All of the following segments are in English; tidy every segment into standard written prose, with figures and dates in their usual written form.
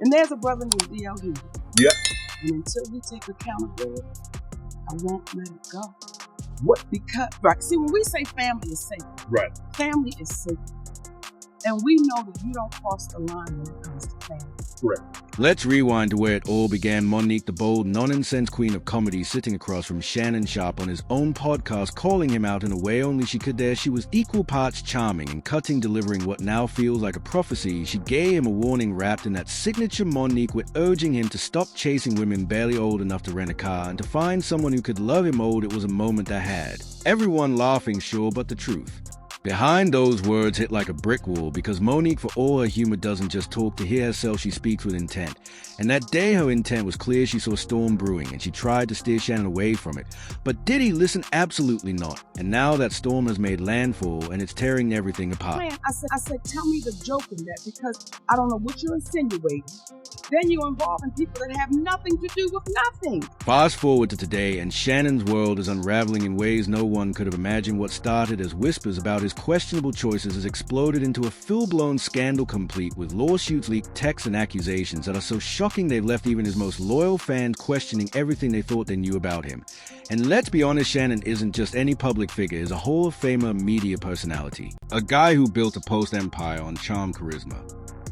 And there's a brother named DLD. Yep. And until we take accountability, I won't let it go. What? Because, right, see, when we say family is sacred, Right. family is sacred. And we know that you don't cross the line when it comes to family. Correct. Let's rewind to where it all began. Nique, the bold, nonsense queen of comedy, sitting across from Shannon Sharpe on his own podcast, calling him out in a way only she could dare. She was equal parts charming and cutting, delivering what now feels like a prophecy. She gave him a warning wrapped in that signature Nique, with urging him to stop chasing women barely old enough to rent a car and to find someone who could love him old. It was a moment that had everyone laughing, sure, but the truth behind those words hit like a brick wall, because Nique, for all her humor, doesn't just talk. To hear herself, she speaks with intent. And that day her intent was clear. She saw a storm brewing and she tried to steer Shannon away from it. But did he listen? Absolutely not. And now that storm has made landfall and it's tearing everything apart. Man, I said, tell me the joke in that, because I don't know what you're insinuating. Then you're involving people that have nothing to do with nothing. Fast forward to today, and Shannon's world is unraveling in ways no one could have imagined. What started as whispers about his questionable choices has exploded into a full-blown scandal, complete with lawsuits, leaked texts, and accusations that are so shocking they've left even his most loyal fans questioning everything they thought they knew about him. And let's be honest, Shannon isn't just any public figure. He's a Hall of Famer media personality. A guy who built a post-empire on charm, charisma,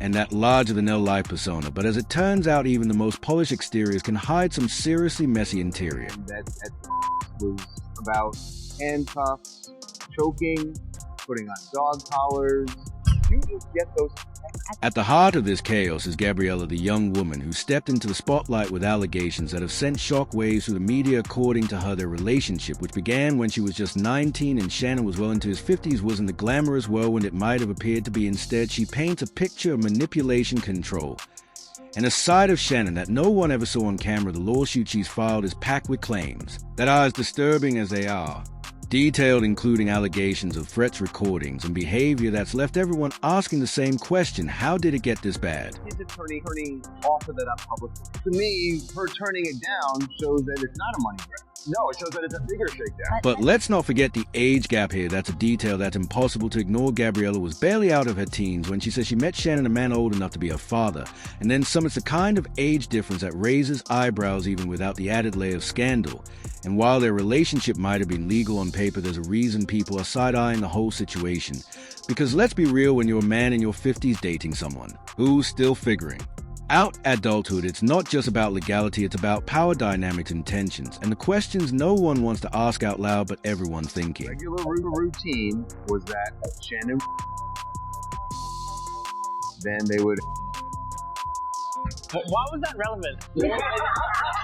and that larger-than-life persona. But as it turns out, even the most polished exteriors can hide some seriously messy interior. That was about handcuffs, choking, putting on dog collars. You just get those. At the heart of this chaos is Gabriella, the young woman who stepped into the spotlight with allegations that have sent shockwaves through the media. According to her, their relationship, which began when she was just 19 and Shannon was well into his 50s, wasn't the glamorous whirlwind it might have appeared to be. Instead, she paints a picture of manipulation, control, and a side of Shannon that no one ever saw on camera. The lawsuit she's filed is packed with claims that are as disturbing as they are detailed, including allegations of threats, recordings, and behavior that's left everyone asking the same question: how did it get this bad? His attorney offered that up publicly. To me, her turning it down shows that it's not a money grab. No, it shows that it's a bigger shakedown. But let's not forget the age gap here. That's a detail that's impossible to ignore. Gabriella was barely out of her teens when she says she met Shannon, a man old enough to be her father, and then summits a kind of age difference that raises eyebrows even without the added layer of scandal. And while their relationship might have been legal on paper, there's a reason people are side-eyeing the whole situation. Because let's be real, when you're a man in your 50s dating someone who's still figuring out adulthood, it's not just about legality, it's about power dynamics and tensions, and the questions no one wants to ask out loud, but everyone's thinking. Regular routine was that Shannon, then they would. Why was that relevant?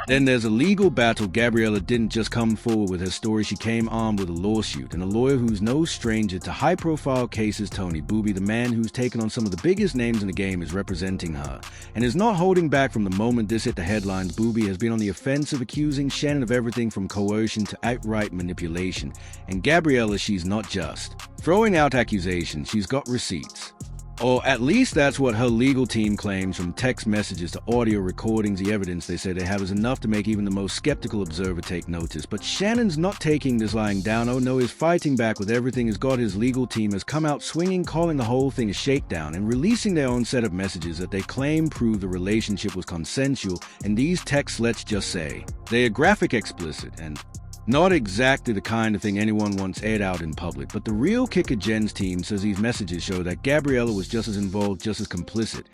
Then there's a legal battle. Gabriella didn't just come forward with her story, she came armed with a lawsuit, and a lawyer who's no stranger to high-profile cases. Tony Booby, the man who's taken on some of the biggest names in the game, is representing her, and is not holding back from the moment this hit the headlines. Booby has been on the offensive, accusing Shannon of everything from coercion to outright manipulation. And Gabriella, she's not just throwing out accusations, she's got receipts. Or at least that's what her legal team claims. From text messages to audio recordings, the evidence they say they have is enough to make even the most skeptical observer take notice. But Shannon's not taking this lying down. Oh no, he's fighting back with everything he's got. His legal team has come out swinging, calling the whole thing a shakedown, and releasing their own set of messages that they claim prove the relationship was consensual. And these texts, let's just say, they are graphic, explicit, and not exactly the kind of thing anyone wants aired out in public. But the real kicker, Jen's team says these messages show that Gabriella was just as involved, just as complicit,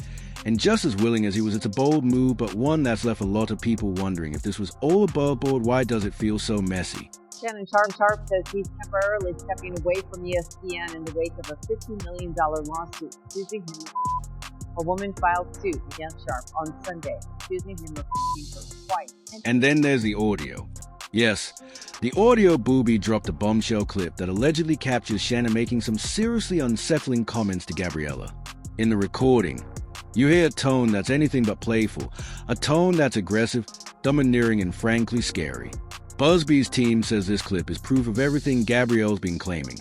and just as willing as he was. It's a bold move, but one that's left a lot of people wondering if this was all above board. Why does it feel so messy? Shannon Sharpe says he's temporarily stepping away from ESPN in the wake of a $50 million lawsuit accusing him. A woman filed suit against Sharpe on Sunday, accusing him of her twice. And then there's the audio. Yes, the audio. Booby dropped a bombshell clip that allegedly captures Shannon making some seriously unsettling comments to Gabriella. In the recording, you hear a tone that's anything but playful, a tone that's aggressive, domineering, and frankly scary. Busby's team says this clip is proof of everything Gabriella's been claiming,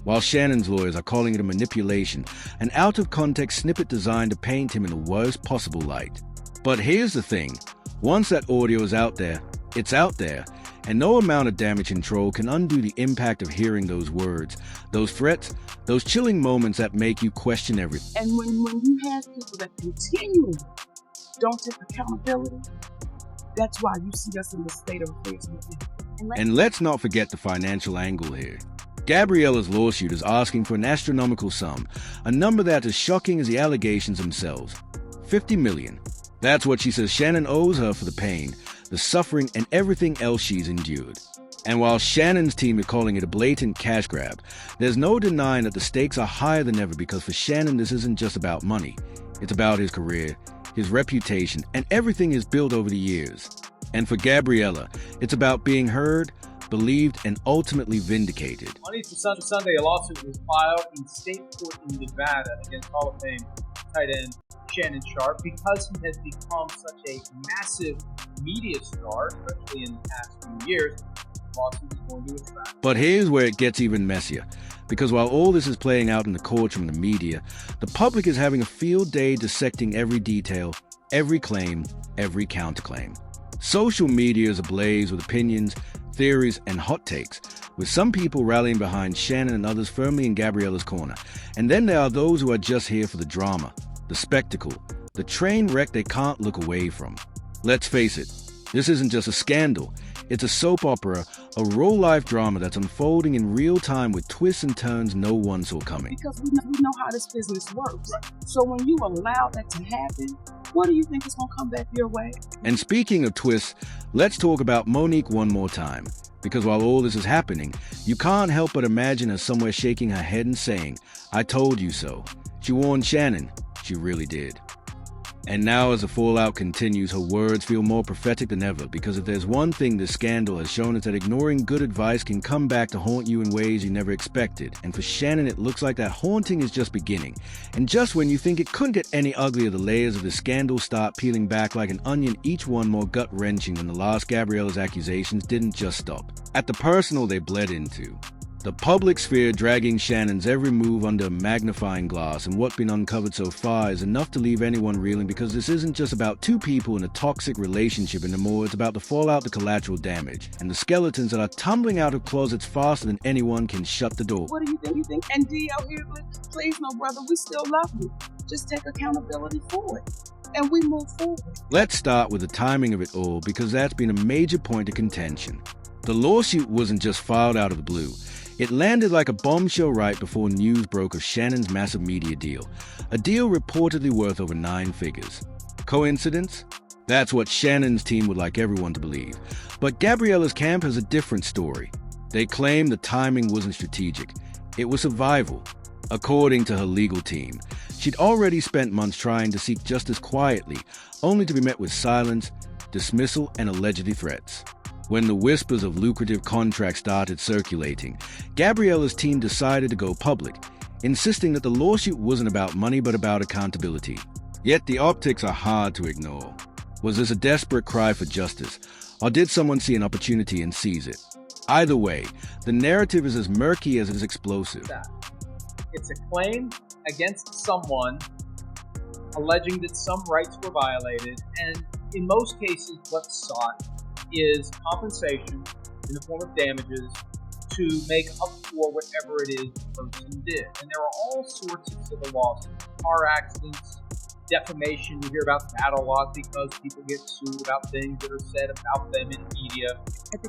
while Shannon's lawyers are calling it a manipulation, an out-of-context snippet designed to paint him in the worst possible light. But here's the thing, once that audio is out there, it's out there, and no amount of damage control can undo the impact of hearing those words, those threats, those chilling moments that make you question everything. And when you have people that continually don't take accountability, that's why you see us in the state of affairs we're in. And let's not forget the financial angle here. Gabriella's lawsuit is asking for an astronomical sum, a number that's as shocking as the allegations themselves. $50 million. That's what she says Shannon owes her for the pain, the suffering, and everything else she's endured. And while Shannon's team is calling it a blatant cash grab, there's no denying that the stakes are higher than ever, because for Shannon this isn't just about money. It's about his career, his reputation, and everything he's built over the years. And for Gabriella, it's about being heard, believed, and ultimately vindicated. On Easter Sunday, a lawsuit was filed in state court in Nevada against Hall of Fame tight end Shannon Sharpe because he has become such a massive media star, especially in the past few years. The lawsuit is going to attract. But here's where it gets even messier, because while all this is playing out in the courts from the media, the public is having a field day dissecting every detail, every claim, every counterclaim. Social media is ablaze with opinions, theories, and hot takes, with some people rallying behind Shannon and others firmly in Gabriella's corner. And then there are those who are just here for the drama, the spectacle, the train wreck they can't look away from. Let's face it, this isn't just a scandal. It's a soap opera, a real-life drama that's unfolding in real time with twists and turns no one saw coming. Because we know how this business works. So when you allow that to happen, what do you think is going to come back your way? And speaking of twists, let's talk about Monique one more time. Because while all this is happening, you can't help but imagine her somewhere shaking her head and saying, "I told you so." She warned Shannon. She really did. And now as the fallout continues, her words feel more prophetic than ever, because if there's one thing this scandal has shown, it's that ignoring good advice can come back to haunt you in ways you never expected. And for Shannon, it looks like that haunting is just beginning. And just when you think it couldn't get any uglier, the layers of the scandal start peeling back like an onion, each one more gut-wrenching than the last. Gabriella's accusations didn't just stop. At the personal, they bled into the public sphere, dragging Shannon's every move under a magnifying glass, and what's been uncovered so far is enough to leave anyone reeling, because this isn't just about two people in a toxic relationship anymore. It's about the fallout, the collateral damage, and the skeletons that are tumbling out of closets faster than anyone can shut the door. What do you think? And DL here, please, no brother, we still love you. Just take accountability for it, and we move forward. Let's start with the timing of it all, because that's been a major point of contention. The lawsuit wasn't just filed out of the blue. It landed like a bombshell right before news broke of Shannon's massive media deal, a deal reportedly worth over 9 figures. Coincidence? That's what Shannon's team would like everyone to believe. But Gabriella's camp has a different story. They claim the timing wasn't strategic. It was survival. According to her legal team, she'd already spent months trying to seek justice quietly, only to be met with silence, dismissal, and allegedly threats. When the whispers of lucrative contracts started circulating, Gabriella's team decided to go public, insisting that the lawsuit wasn't about money but about accountability. Yet the optics are hard to ignore. Was this a desperate cry for justice, or did someone see an opportunity and seize it? Either way, the narrative is as murky as it is explosive. It's a claim against someone alleging that some rights were violated, and in most cases what's sought is compensation in the form of damages to make up for whatever it is the person did. And there are all sorts of civil lawsuits, car accidents, defamation. You hear about that a lot because people get sued about things that are said about them in media.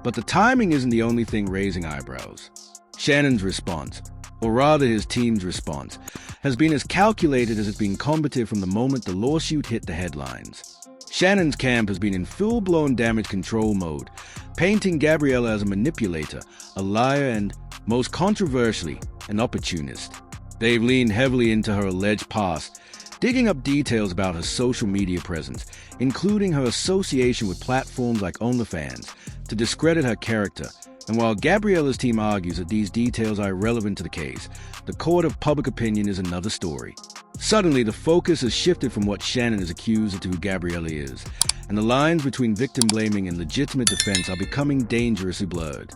But the timing isn't the only thing raising eyebrows. Shannon's response, or rather his team's response, has been as calculated as it's been combative from the moment the lawsuit hit the headlines. Shannon's camp has been in full-blown damage control mode, painting Gabriella as a manipulator, a liar, and, most controversially, an opportunist. They've leaned heavily into her alleged past, digging up details about her social media presence, including her association with platforms like OnlyFans, to discredit her character. And while Gabriella's team argues that these details are irrelevant to the case, the court of public opinion is another story. Suddenly, the focus has shifted from what Shannon is accused to who Gabriella is, and the lines between victim blaming and legitimate defense are becoming dangerously blurred.